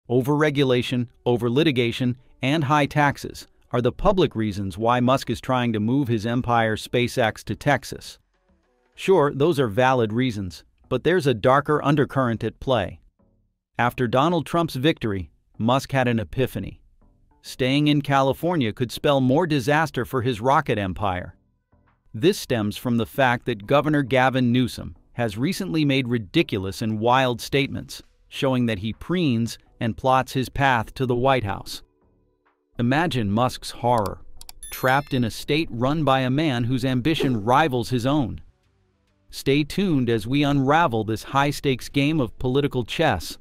Overregulation, overlitigation, and high taxes are the public reasons why Musk is trying to move his empire SpaceX to Texas. Sure, those are valid reasons, but there's a darker undercurrent at play. After Donald Trump's victory, Musk had an epiphany. Staying in California could spell more disaster for his rocket empire. This stems from the fact that Governor Gavin Newsom has recently made ridiculous and wild statements, showing that he preens and plots his path to the White House. Imagine Musk's horror, trapped in a state run by a man whose ambition rivals his own. Stay tuned as we unravel this high-stakes game of political chess,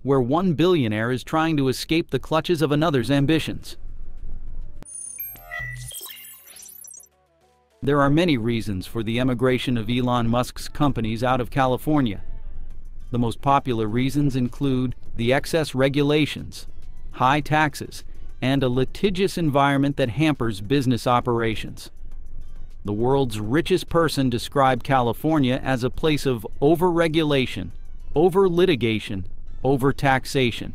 where one billionaire is trying to escape the clutches of another's ambitions. There are many reasons for the emigration of Elon Musk's companies out of California. The most popular reasons include the excess regulations, high taxes, and a litigious environment that hampers business operations. The world's richest person described California as a place of overregulation, overlitigation, overtaxation,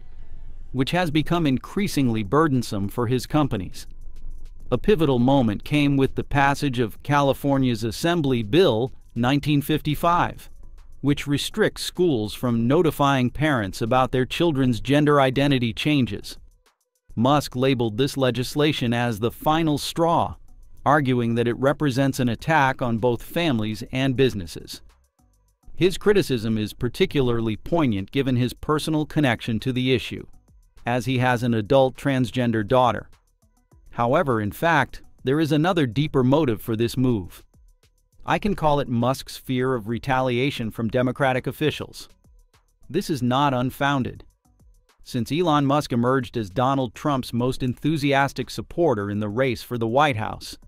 which has become increasingly burdensome for his companies. A pivotal moment came with the passage of California's Assembly Bill 1955, which restricts schools from notifying parents about their children's gender identity changes. Musk labeled this legislation as the final straw, arguing that it represents an attack on both families and businesses. His criticism is particularly poignant given his personal connection to the issue, as he has an adult transgender daughter. However, in fact, there is another deeper motive for this move. I can call it Musk's fear of retaliation from Democratic officials. This is not unfounded. Since Elon Musk emerged as Donald Trump's most enthusiastic supporter in the race for the White House,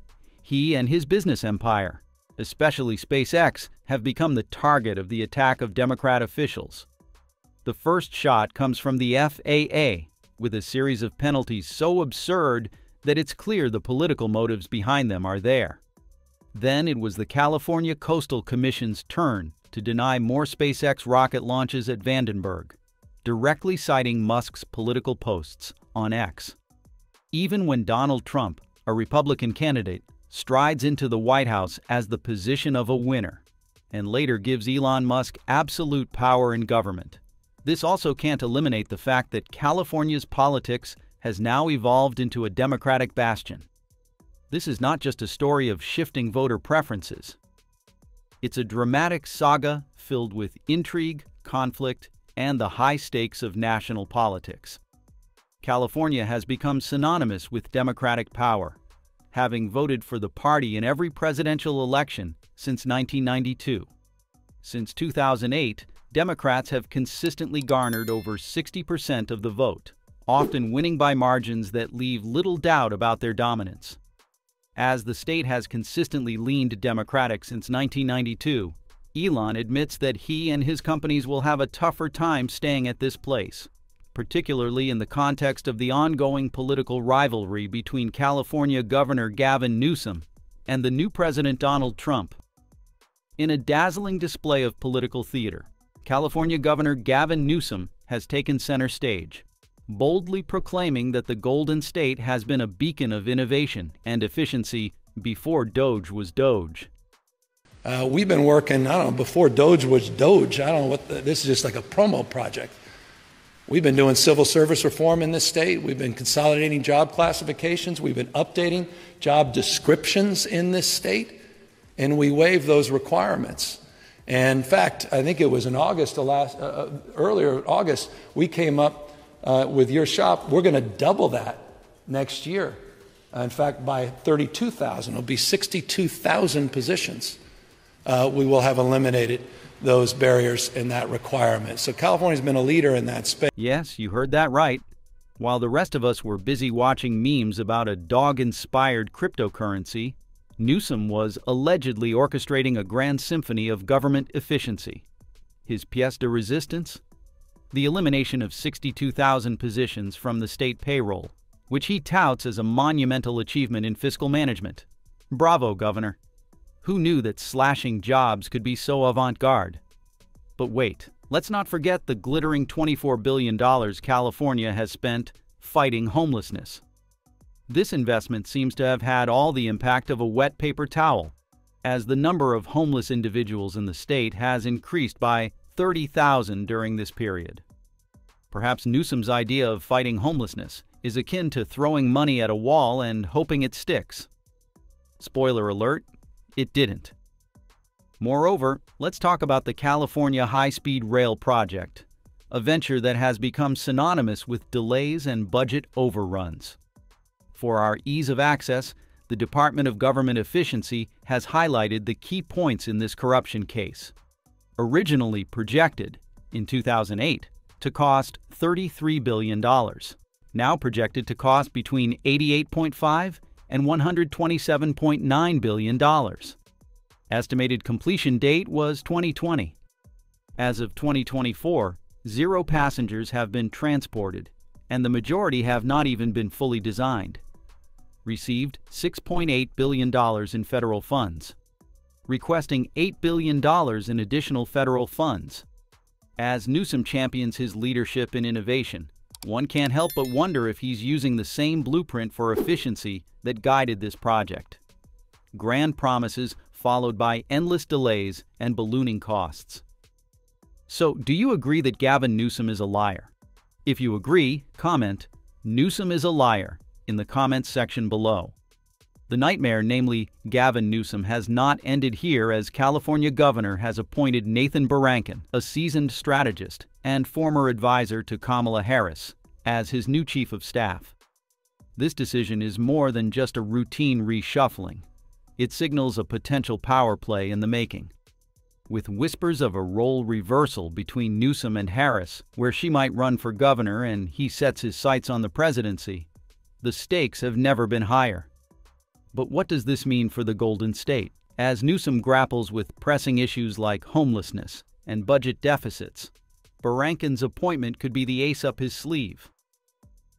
he and his business empire, especially SpaceX, have become the target of the attack of Democrat officials. The first shot comes from the FAA, with a series of penalties so absurd that it's clear the political motives behind them are there. Then it was the California Coastal Commission's turn to deny more SpaceX rocket launches at Vandenberg, directly citing Musk's political posts on X. Even when Donald Trump, a Republican candidate, strides into the White House as the position of a winner, and later gives Elon Musk absolute power in government, this also can't eliminate the fact that California's politics has now evolved into a Democratic bastion. This is not just a story of shifting voter preferences. It's a dramatic saga filled with intrigue, conflict, and the high stakes of national politics. California has become synonymous with Democratic power, having voted for the party in every presidential election since 1992. Since 2008, Democrats have consistently garnered over 60% of the vote, often winning by margins that leave little doubt about their dominance. As the state has consistently leaned Democratic since 1992, Elon admits that he and his companies will have a tougher time staying at this place, particularly in the context of the ongoing political rivalry between California Governor Gavin Newsom and the new President Donald Trump. In a dazzling display of political theater, California Governor Gavin Newsom has taken center stage, boldly proclaiming that the Golden State has been a beacon of innovation and efficiency before Doge was Doge. We've been working, before Doge was Doge. This is just like a promo project. We've been doing civil service reform in this state. We've been consolidating job classifications. We've been updating job descriptions in this state, and we waived those requirements. And in fact, I think it was in August, earlier August, we came up with your shop. We're going to double that next year. In fact, by 32,000, it'll be 62,000 positions. We will have eliminated those barriers and that requirement. So California's been a leader in that space. Yes, you heard that right. While the rest of us were busy watching memes about a dog-inspired cryptocurrency, Newsom was allegedly orchestrating a grand symphony of government efficiency. His pièce de resistance? The elimination of 62,000 positions from the state payroll, which he touts as a monumental achievement in fiscal management. Bravo, Governor. Who knew that slashing jobs could be so avant-garde? But wait, Let's not forget the glittering $24 billion California has spent fighting homelessness. This investment seems to have had all the impact of a wet paper towel, as the number of homeless individuals in the state has increased by 30,000 during this period. Perhaps Newsom's idea of fighting homelessness is akin to throwing money at a wall and hoping it sticks. Spoiler alert, it didn't. Moreover, let's talk about the California High-Speed Rail project, a venture that has become synonymous with delays and budget overruns. For our ease of access, the Department of Government Efficiency has highlighted the key points in this corruption case. Originally projected, in 2008, to cost $33 billion, now projected to cost between $88.5 and $127.9 billion. Estimated completion date was 2020. As of 2024, 0 passengers have been transported, and the majority have not even been fully designed. Received $6.8 billion in federal funds, requesting $8 billion in additional federal funds. As Newsom champions his leadership in innovation, one can't help but wonder if he's using the same blueprint for efficiency that guided this project. Grand promises followed by endless delays and ballooning costs. So, do you agree that Gavin Newsom is a liar? If you agree, comment, "Newsom is a liar," in the comments section below. The nightmare, namely Gavin Newsom, has not ended here, as California Governor has appointed Nathan Barrankin, a seasoned strategist and former advisor to Kamala Harris, as his new chief of staff. This decision is more than just a routine reshuffling. It signals a potential power play in the making. With whispers of a role reversal between Newsom and Harris, where she might run for governor and he sets his sights on the presidency, the stakes have never been higher. But what does this mean for the Golden State? As Newsom grapples with pressing issues like homelessness and budget deficits, Barrankin's appointment could be the ace up his sleeve.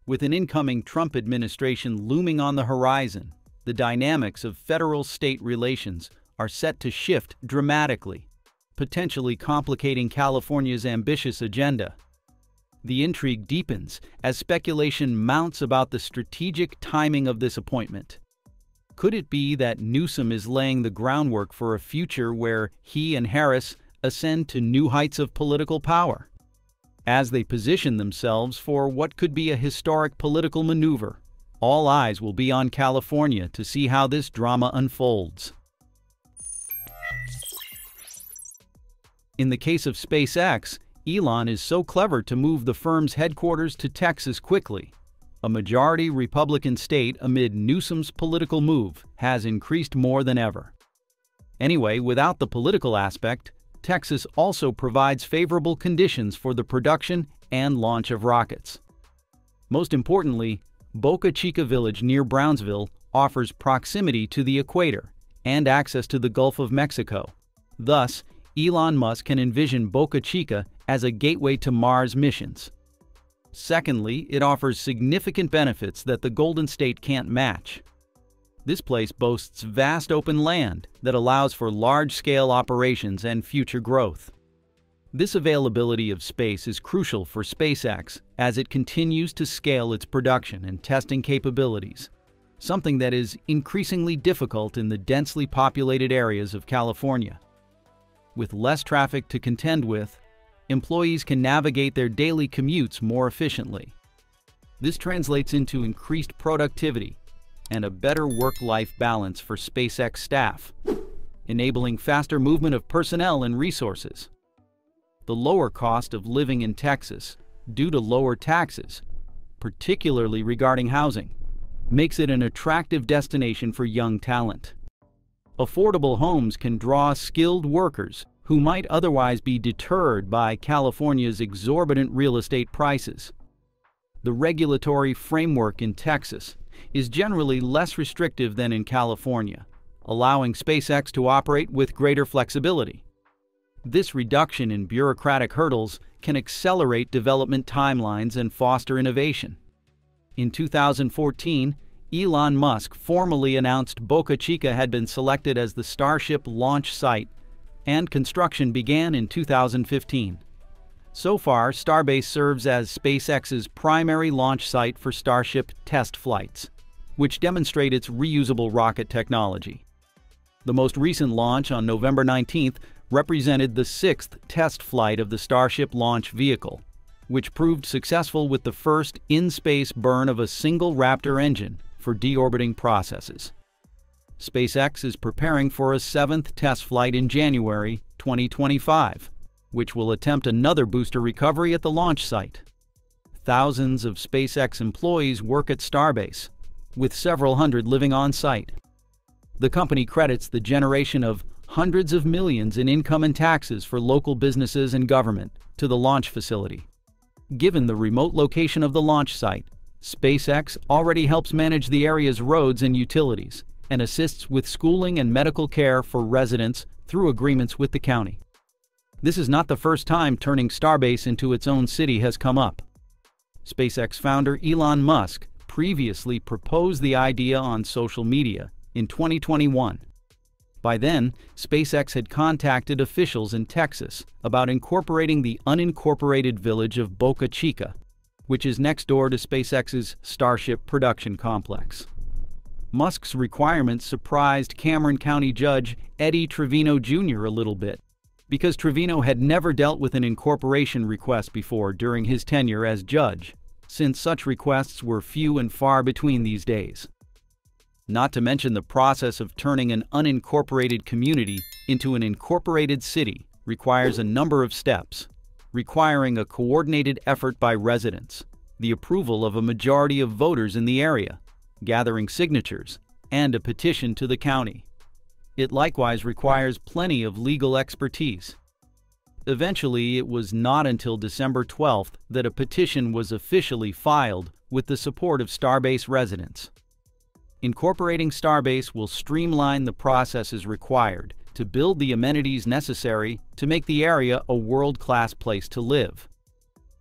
With an incoming Trump administration looming on the horizon, the dynamics of federal-state relations are set to shift dramatically, potentially complicating California's ambitious agenda. The intrigue deepens as speculation mounts about the strategic timing of this appointment. Could it be that Newsom is laying the groundwork for a future where he and Harris ascend to new heights of political power? As they position themselves for what could be a historic political maneuver, all eyes will be on California to see how this drama unfolds. In the case of SpaceX, Elon is so clever to move the firm's headquarters to Texas quickly. A majority Republican state amid Newsom's political move has increased more than ever. Anyway, without the political aspect, Texas also provides favorable conditions for the production and launch of rockets. Most importantly, Boca Chica Village near Brownsville offers proximity to the equator and access to the Gulf of Mexico. Thus, Elon Musk can envision Boca Chica as a gateway to Mars missions. Secondly, it offers significant benefits that the Golden State can't match. This place boasts vast open land that allows for large-scale operations and future growth. This availability of space is crucial for SpaceX as it continues to scale its production and testing capabilities, something that is increasingly difficult in the densely populated areas of California. With less traffic to contend with, employees can navigate their daily commutes more efficiently. This translates into increased productivity and a better work-life balance for SpaceX staff, enabling faster movement of personnel and resources. The lower cost of living in Texas, due to lower taxes, particularly regarding housing, makes it an attractive destination for young talent. Affordable homes can draw skilled workers who might otherwise be deterred by California's exorbitant real estate prices. The regulatory framework in Texas is generally less restrictive than in California, allowing SpaceX to operate with greater flexibility. This reduction in bureaucratic hurdles can accelerate development timelines and foster innovation. In 2014, Elon Musk formally announced Boca Chica had been selected as the Starship launch site, and construction began in 2015. So far, Starbase serves as SpaceX's primary launch site for Starship test flights, which demonstrate its reusable rocket technology. The most recent launch on November 19th represented the 6th test flight of the Starship launch vehicle, which proved successful with the first in-space burn of a single Raptor engine for deorbiting processes. SpaceX is preparing for a 7th test flight in January 2025, which will attempt another booster recovery at the launch site. Thousands of SpaceX employees work at Starbase, with several hundred living on site. The company credits the generation of hundreds of millions in income and taxes for local businesses and government to the launch facility. Given the remote location of the launch site, SpaceX already helps manage the area's roads and utilities and assists with schooling and medical care for residents through agreements with the county. This is not the first time turning Starbase into its own city has come up. SpaceX founder Elon Musk previously proposed the idea on social media in 2021. By then, SpaceX had contacted officials in Texas about incorporating the unincorporated village of Boca Chica, which is next door to SpaceX's Starship production complex. Musk's requirements surprised Cameron County Judge Eddie Trevino Jr. a little bit, because Trevino had never dealt with an incorporation request before during his tenure as judge, since such requests were few and far between these days. Not to mention the process of turning an unincorporated community into an incorporated city requires a number of steps, requiring a coordinated effort by residents, the approval of a majority of voters in the area, gathering signatures, and a petition to the county. It likewise requires plenty of legal expertise. Eventually, it was not until December 12th that a petition was officially filed with the support of Starbase residents. Incorporating Starbase will streamline the processes required to build the amenities necessary to make the area a world-class place to live.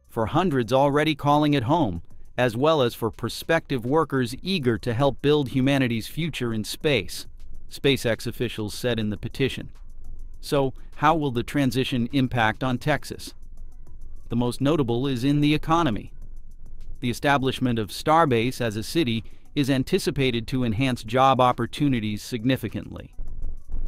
For hundreds already calling it home, as well as for prospective workers eager to help build humanity's future in space, SpaceX officials said in the petition. So, how will the transition impact on Texas? The most notable is in the economy. The establishment of Starbase as a city is anticipated to enhance job opportunities significantly.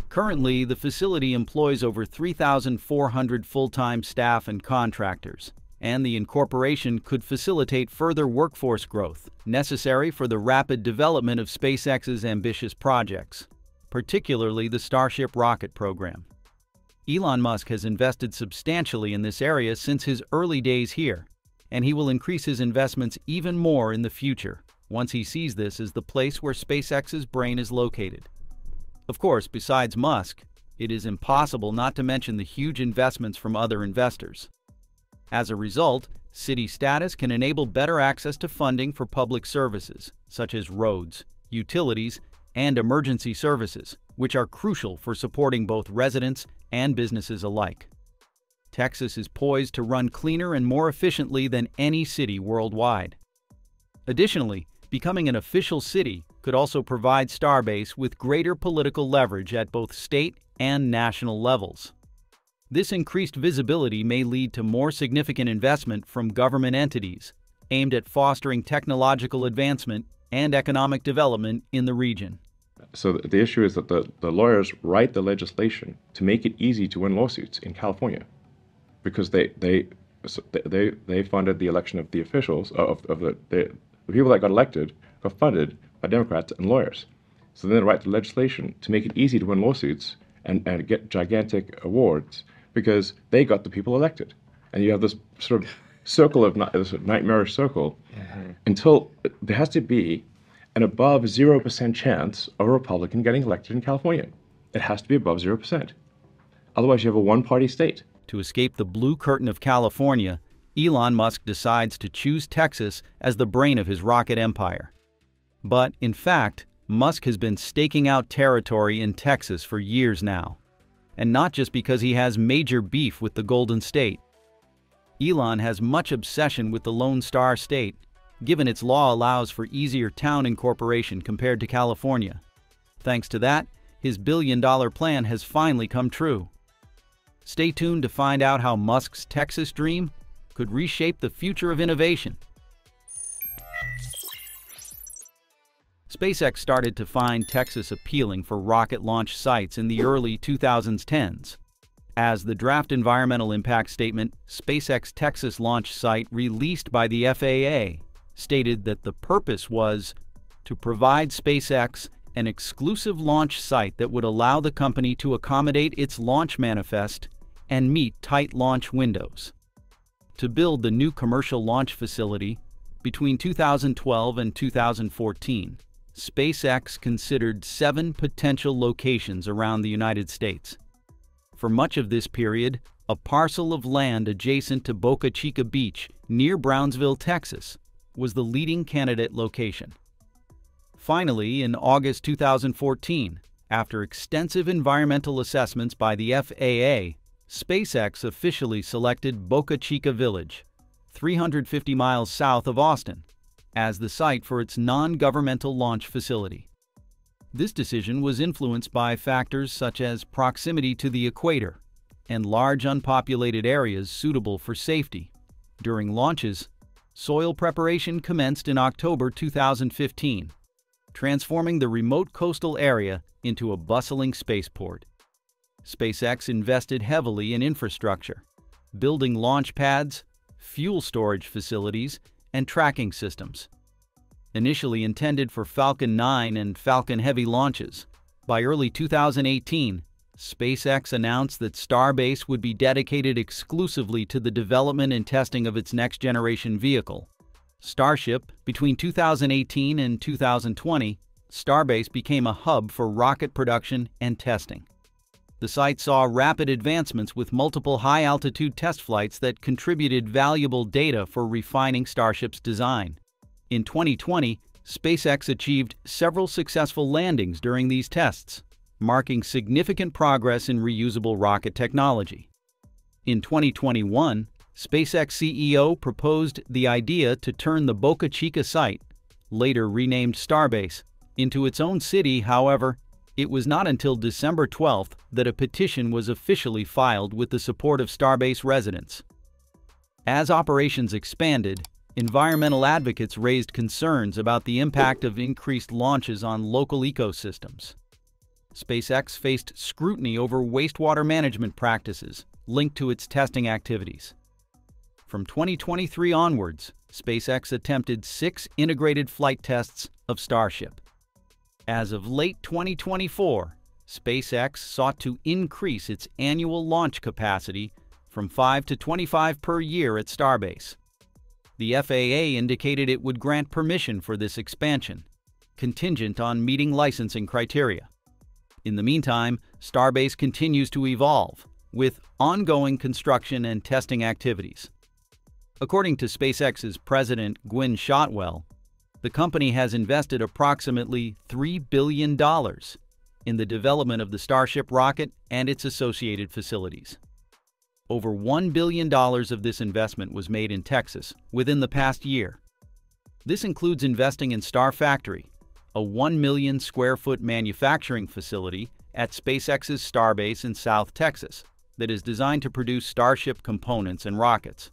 Currently, the facility employs over 3,400 full-time staff and contractors, and the incorporation could facilitate further workforce growth necessary for the rapid development of SpaceX's ambitious projects, particularly the Starship rocket program. Elon Musk has invested substantially in this area since his early days here, and he will increase his investments even more in the future once he sees this as the place where SpaceX's brain is located. Of course, besides Musk, it is impossible not to mention the huge investments from other investors. As a result, city status can enable better access to funding for public services, such as roads, utilities, and emergency services, which are crucial for supporting both residents and businesses alike. Texas is poised to run cleaner and more efficiently than any city worldwide. Additionally, becoming an official city could also provide Starbase with greater political leverage at both state and national levels. This increased visibility may lead to more significant investment from government entities aimed at fostering technological advancement and economic development in the region. So the issue is that the lawyers write the legislation to make it easy to win lawsuits in California, because they funded the election of the officials of the people that got elected got funded by Democrats and lawyers. So then they write the legislation to make it easy to win lawsuits and get gigantic awards because they got the people elected. And you have this sort of circle of this nightmarish circle until there has to be an above 0% chance of a Republican getting elected in California. It has to be above 0%. Otherwise, you have a one-party state. To escape the blue curtain of California, Elon Musk decides to choose Texas as the brain of his rocket empire. But, in fact, Musk has been staking out territory in Texas for years now. And not just because he has major beef with the Golden State. Elon has much obsession with the Lone Star State, given its law allows for easier town incorporation compared to California. Thanks to that, his billion-dollar plan has finally come true. Stay tuned to find out how Musk's Texas dream could reshape the future of innovation. SpaceX started to find Texas appealing for rocket launch sites in the early 2010s. As the draft environmental impact statement, SpaceX Texas launch site released by the FAA stated that the purpose was to provide SpaceX an exclusive launch site that would allow the company to accommodate its launch manifest and meet tight launch windows. To build the new commercial launch facility, between 2012 and 2014, SpaceX considered 7 potential locations around the United States. For much of this period, a parcel of land adjacent to Boca Chica Beach near Brownsville, Texas, was the leading candidate location. Finally, in August 2014, after extensive environmental assessments by the FAA, SpaceX officially selected Boca Chica Village, 350 miles south of Austin, as the site for its non-governmental launch facility. This decision was influenced by factors such as proximity to the equator and large unpopulated areas suitable for safety. During launches, soil preparation commenced in October 2015, transforming the remote coastal area into a bustling spaceport. SpaceX invested heavily in infrastructure, building launch pads, fuel storage facilities, and tracking systems. Initially intended for Falcon 9 and Falcon Heavy launches, by early 2018, SpaceX announced that Starbase would be dedicated exclusively to the development and testing of its next-generation vehicle, Starship. Between 2018 and 2020, Starbase became a hub for rocket production and testing. The site saw rapid advancements with multiple high-altitude test flights that contributed valuable data for refining Starship's design. In 2020, SpaceX achieved several successful landings during these tests, marking significant progress in reusable rocket technology. In 2021, SpaceX CEO proposed the idea to turn the Boca Chica site, later renamed Starbase, into its own city. However, it was not until December 12th that a petition was officially filed with the support of Starbase residents. As operations expanded, environmental advocates raised concerns about the impact of increased launches on local ecosystems. SpaceX faced scrutiny over wastewater management practices linked to its testing activities. From 2023 onwards, SpaceX attempted 6 integrated flight tests of Starship. As of late 2024, SpaceX sought to increase its annual launch capacity from 5 to 25 per year at Starbase. The FAA indicated it would grant permission for this expansion, contingent on meeting licensing criteria. In the meantime, Starbase continues to evolve, with ongoing construction and testing activities. According to SpaceX's president, Gwynne Shotwell, the company has invested approximately $3 billion in the development of the Starship rocket and its associated facilities. Over $1 billion of this investment was made in Texas within the past year. This includes investing in Star Factory, a 1 million square foot manufacturing facility at SpaceX's Starbase in South Texas that is designed to produce Starship components and rockets.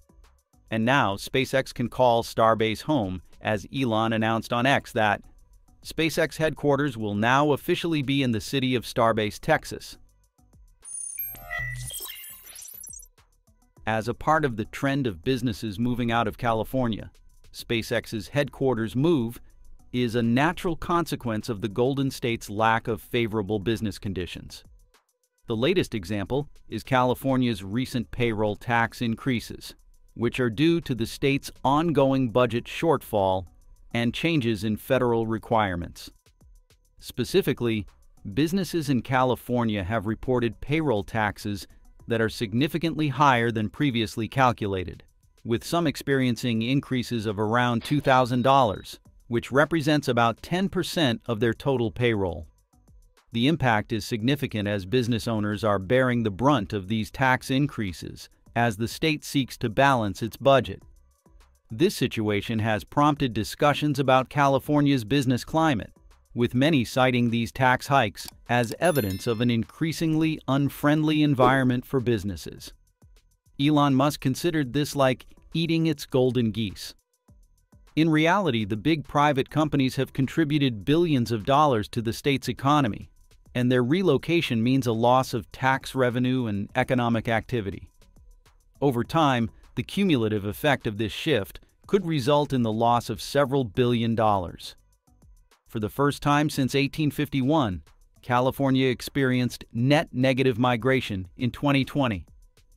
And now SpaceX can call Starbase home, as Elon announced on X that SpaceX headquarters will now officially be in the city of Starbase, Texas. As a part of the trend of businesses moving out of California, SpaceX's headquarters move is a natural consequence of the Golden State's lack of favorable business conditions. The latest example is California's recent payroll tax increases, which are due to the state's ongoing budget shortfall and changes in federal requirements. Specifically, businesses in California have reported payroll taxes that are significantly higher than previously calculated, with some experiencing increases of around $2,000, which represents about 10% of their total payroll. The impact is significant as business owners are bearing the brunt of these tax increases as the state seeks to balance its budget. This situation has prompted discussions about California's business climate, with many citing these tax hikes as evidence of an increasingly unfriendly environment for businesses. Elon Musk considered this like eating its golden geese. In reality, the big private companies have contributed billions of dollars to the state's economy, and their relocation means a loss of tax revenue and economic activity. Over time, the cumulative effect of this shift could result in the loss of several $billion. For the first time since 1851, California experienced net negative migration in 2020,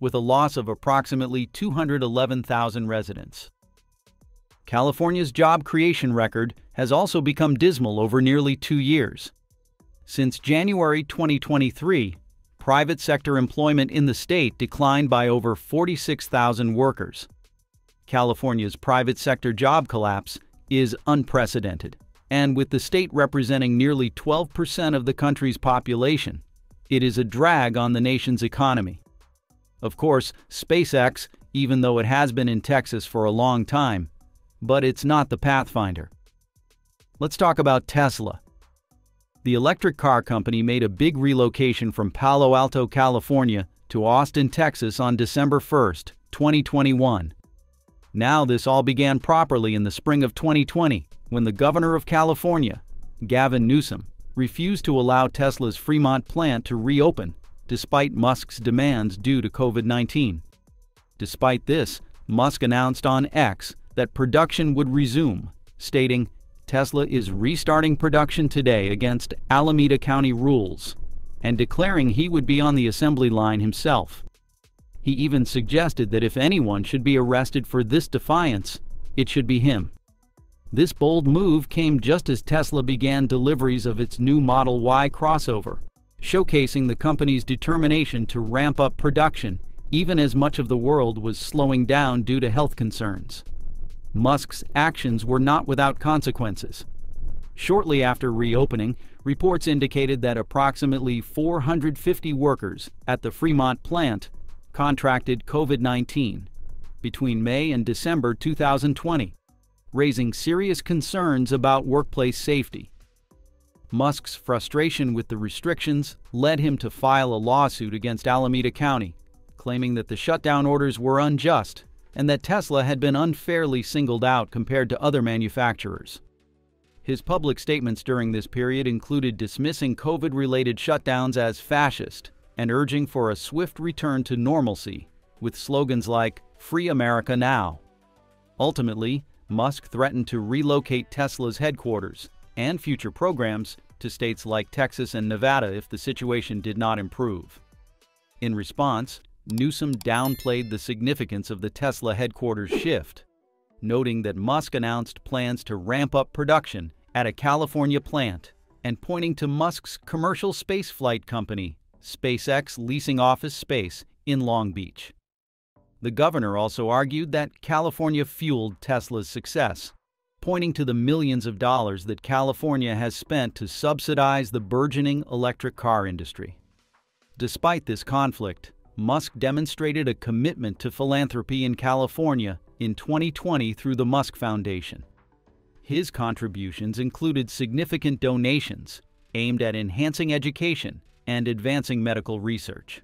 with a loss of approximately 211,000 residents. California's job creation record has also become dismal over nearly 2 years. Since January 2023, private sector employment in the state declined by over 46,000 workers. California's private sector job collapse is unprecedented, and with the state representing nearly 12% of the country's population, it is a drag on the nation's economy. Of course, SpaceX, even though it has been in Texas for a long time, but it's not the Pathfinder. Let's talk about Tesla. The electric car company made a big relocation from Palo Alto, California to Austin, Texas on December 1, 2021. Now this all began properly in the spring of 2020 when the Governor of California, Gavin Newsom, refused to allow Tesla's Fremont plant to reopen despite Musk's demands due to COVID-19. Despite this, Musk announced on X that production would resume, stating, "Tesla is restarting production today against Alameda County rules," and declaring he would be on the assembly line himself. He even suggested that if anyone should be arrested for this defiance, it should be him. This bold move came just as Tesla began deliveries of its new Model Y crossover, showcasing the company's determination to ramp up production even as much of the world was slowing down due to health concerns. Musk's actions were not without consequences. Shortly after reopening, reports indicated that approximately 450 workers at the Fremont plant contracted COVID-19 between May and December 2020, raising serious concerns about workplace safety. Musk's frustration with the restrictions led him to file a lawsuit against Alameda County, claiming that the shutdown orders were unjust and that Tesla had been unfairly singled out compared to other manufacturers. His public statements during this period included dismissing COVID-related shutdowns as fascist and urging for a swift return to normalcy, with slogans like "Free America Now." Ultimately, Musk threatened to relocate Tesla's headquarters and future programs to states like Texas and Nevada if the situation did not improve. In response, Newsom downplayed the significance of the Tesla headquarters shift, noting that Musk announced plans to ramp up production at a California plant and pointing to Musk's commercial spaceflight company, SpaceX, leasing office space in Long Beach. The governor also argued that California fueled Tesla's success, pointing to the millions of dollars that California has spent to subsidize the burgeoning electric car industry. Despite this conflict, Musk demonstrated a commitment to philanthropy in California in 2020 through the Musk Foundation. His contributions included significant donations aimed at enhancing education and advancing medical research.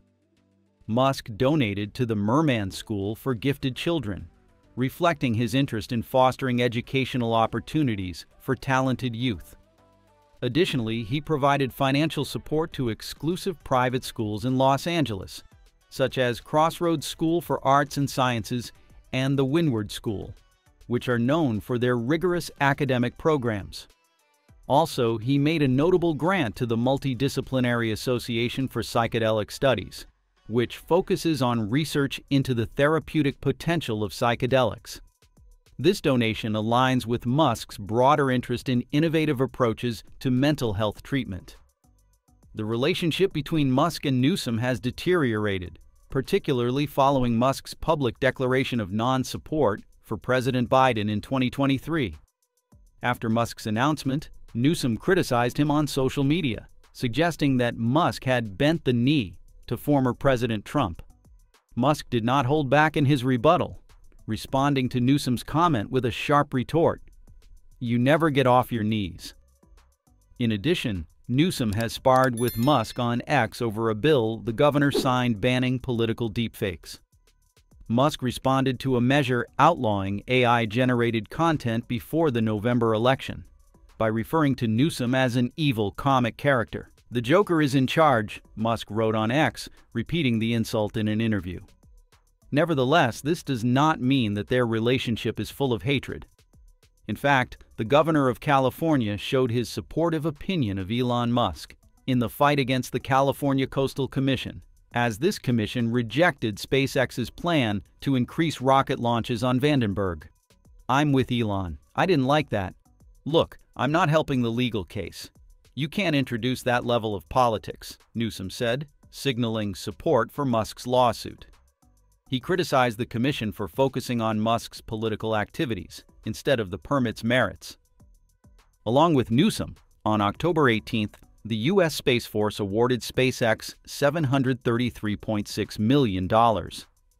Musk donated to the Merman School for Gifted Children, reflecting his interest in fostering educational opportunities for talented youth. Additionally, he provided financial support to exclusive private schools in Los Angeles, such as Crossroads School for Arts and Sciences and the Windward School, which are known for their rigorous academic programs. Also, he made a notable grant to the Multidisciplinary Association for Psychedelic Studies, which focuses on research into the therapeutic potential of psychedelics. This donation aligns with Musk's broader interest in innovative approaches to mental health treatment. The relationship between Musk and Newsom has deteriorated, particularly following Musk's public declaration of non-support for President Biden in 2023. After Musk's announcement, Newsom criticized him on social media, suggesting that Musk had bent the knee to former President Trump. Musk did not hold back in his rebuttal, responding to Newsom's comment with a sharp retort, "You never get off your knees." In addition, Newsom has sparred with Musk on X over a bill the governor signed banning political deepfakes. Musk responded to a measure outlawing AI-generated content before the November election by referring to Newsom as an evil comic character. "The Joker is in charge," Musk wrote on X, repeating the insult in an interview. Nevertheless, this does not mean that their relationship is full of hatred. In fact, the governor of California showed his supportive opinion of Elon Musk in the fight against the California Coastal Commission, as this commission rejected SpaceX's plan to increase rocket launches on Vandenberg. "I'm with Elon. I didn't like that. Look, I'm not helping the legal case. You can't introduce that level of politics," Newsom said, signaling support for Musk's lawsuit. He criticized the commission for focusing on Musk's political activities instead of the permit's merits. Along with Newsom, on October 18th, the U.S. Space Force awarded SpaceX $733.6 million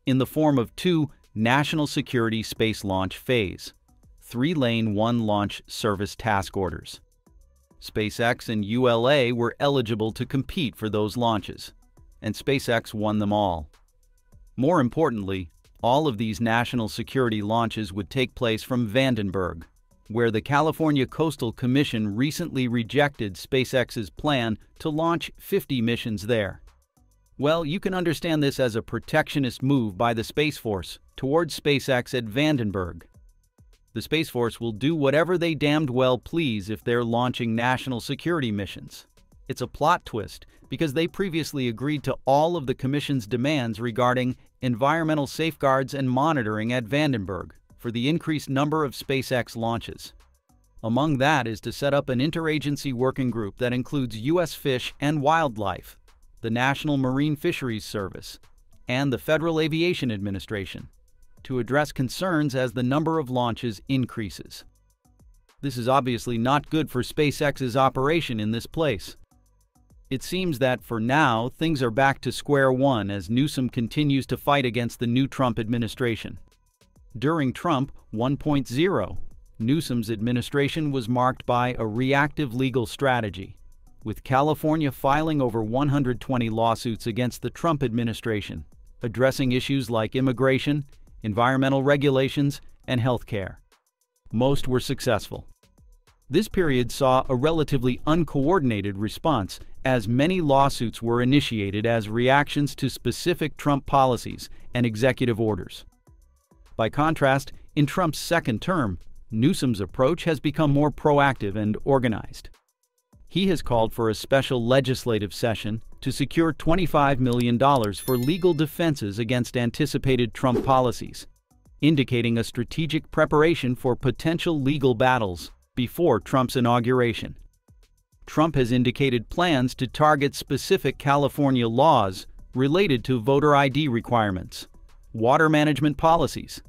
in the form of 2 National Security Space Launch Phase, 3-lane 1-launch service task orders. SpaceX and ULA were eligible to compete for those launches, and SpaceX won them all. More importantly, all of these national security launches would take place from Vandenberg, where the California Coastal Commission recently rejected SpaceX's plan to launch 50 missions there. Well, you can understand this as a protectionist move by the Space Force towards SpaceX at Vandenberg. The Space Force will do whatever they damned well please if they're launching national security missions. It's a plot twist because they previously agreed to all of the Commission's demands regarding environmental safeguards and monitoring at Vandenberg for the increased number of SpaceX launches. Among that is to set up an interagency working group that includes U.S. Fish and Wildlife, the National Marine Fisheries Service, and the Federal Aviation Administration, to address concerns as the number of launches increases. This is obviously not good for SpaceX's operation in this place. It seems that for now, things are back to square one as Newsom continues to fight against the new Trump administration. During Trump 1.0, Newsom's administration was marked by a reactive legal strategy, with California filing over 120 lawsuits against the Trump administration, addressing issues like immigration, environmental regulations, and health care. Most were successful. This period saw a relatively uncoordinated response, as many lawsuits were initiated as reactions to specific Trump policies and executive orders. By contrast, in Trump's second term, Newsom's approach has become more proactive and organized. He has called for a special legislative session to secure $25 million for legal defenses against anticipated Trump policies, indicating a strategic preparation for potential legal battles before Trump's inauguration. Trump has indicated plans to target specific California laws related to voter ID requirements, water management policies,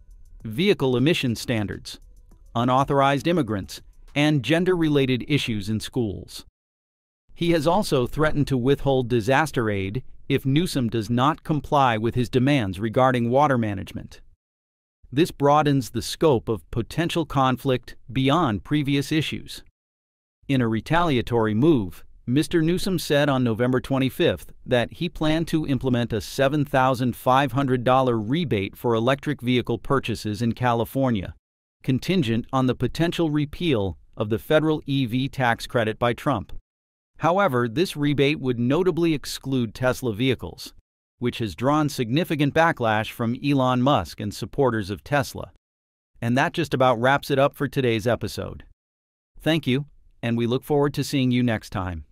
vehicle emission standards, unauthorized immigrants, and gender-related issues in schools. He has also threatened to withhold disaster aid if Newsom does not comply with his demands regarding water management. This broadens the scope of potential conflict beyond previous issues. In a retaliatory move, Mr. Newsom said on November 25th that he planned to implement a $7,500 rebate for electric vehicle purchases in California, contingent on the potential repeal of the federal EV tax credit by Trump. However, this rebate would notably exclude Tesla vehicles, which has drawn significant backlash from Elon Musk and supporters of Tesla. And that just about wraps it up for today's episode. Thank you, and we look forward to seeing you next time.